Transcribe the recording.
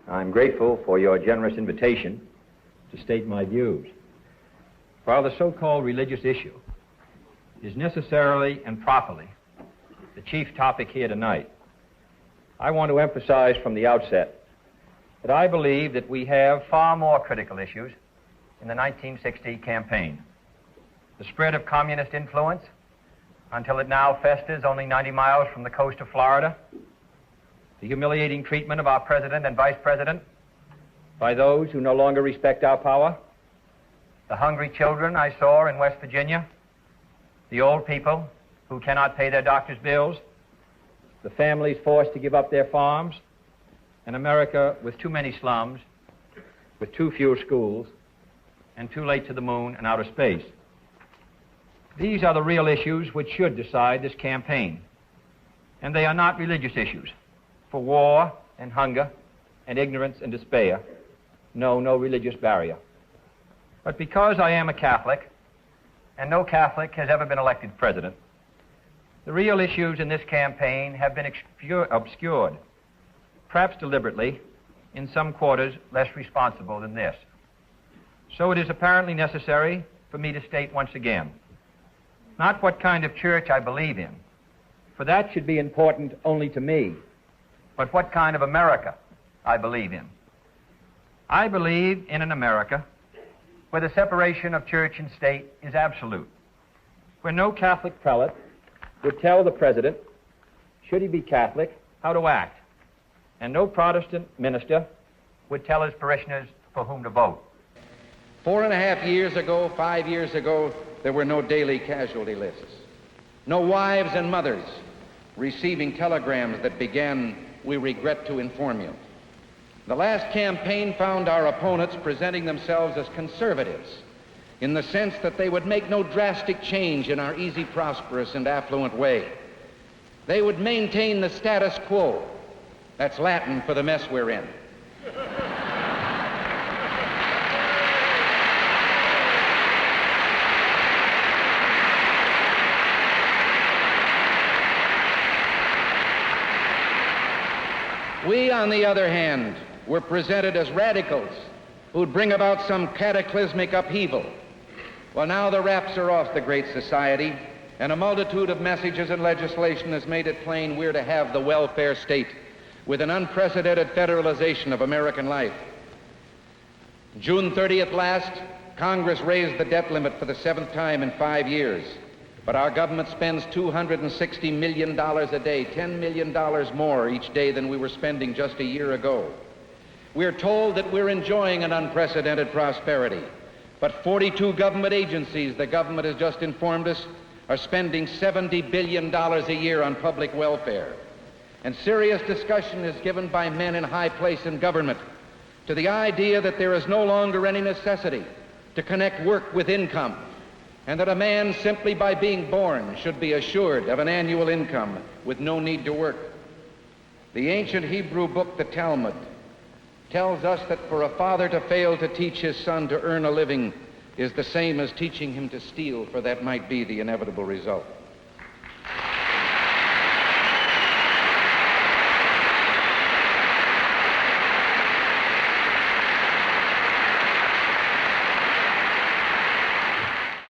I'm grateful for your generous invitation to state my views. While the so-called religious issue is necessarily and properly the chief topic here tonight, I want to emphasize from the outset that I believe that we have far more critical issues in the 1960 campaign. The spread of communist influence until it now festers only 90 miles from the coast of Florida, the humiliating treatment of our president and vice president by those who no longer respect our power, the hungry children I saw in West Virginia, the old people who cannot pay their doctor's bills, the families forced to give up their farms, an America with too many slums, with too few schools, and too late to the moon and outer space. These are the real issues which should decide this campaign, and they are not religious issues. For war and hunger and ignorance and despair know no religious barrier. But because I am a Catholic, and no Catholic has ever been elected president, the real issues in this campaign have been obscured, perhaps deliberately, in some quarters less responsible than this. So it is apparently necessary for me to state once again, not what kind of church I believe in, for that should be important only to me, but what kind of America I believe in. I believe in an America where the separation of church and state is absolute, where no Catholic prelate would tell the president, should he be Catholic, how to act, and no Protestant minister would tell his parishioners for whom to vote. 4.5 years ago, 5 years ago, there were no daily casualty lists, no wives and mothers receiving telegrams that began, "We regret to inform you." The last campaign found our opponents presenting themselves as conservatives in the sense that they would make no drastic change in our easy, prosperous, and affluent way. They would maintain the status quo. That's Latin for the mess we're in. We, on the other hand, were presented as radicals who'd bring about some cataclysmic upheaval. Well, now the wraps are off the Great Society, and a multitude of messages and legislation has made it plain we're to have the welfare state with an unprecedented federalization of American life. June 30th last, Congress raised the debt limit for the 7th time in 5 years. But our government spends $260 million a day, $10 million more each day than we were spending just a year ago. We're told that we're enjoying an unprecedented prosperity, but 42 government agencies, the government has just informed us, are spending $70 billion a year on public welfare. And serious discussion is given by men in high place in government to the idea that there is no longer any necessity to connect work with income, and that a man simply by being born should be assured of an annual income with no need to work. The ancient Hebrew book, the Talmud, tells us that for a father to fail to teach his son to earn a living is the same as teaching him to steal, for that might be the inevitable result.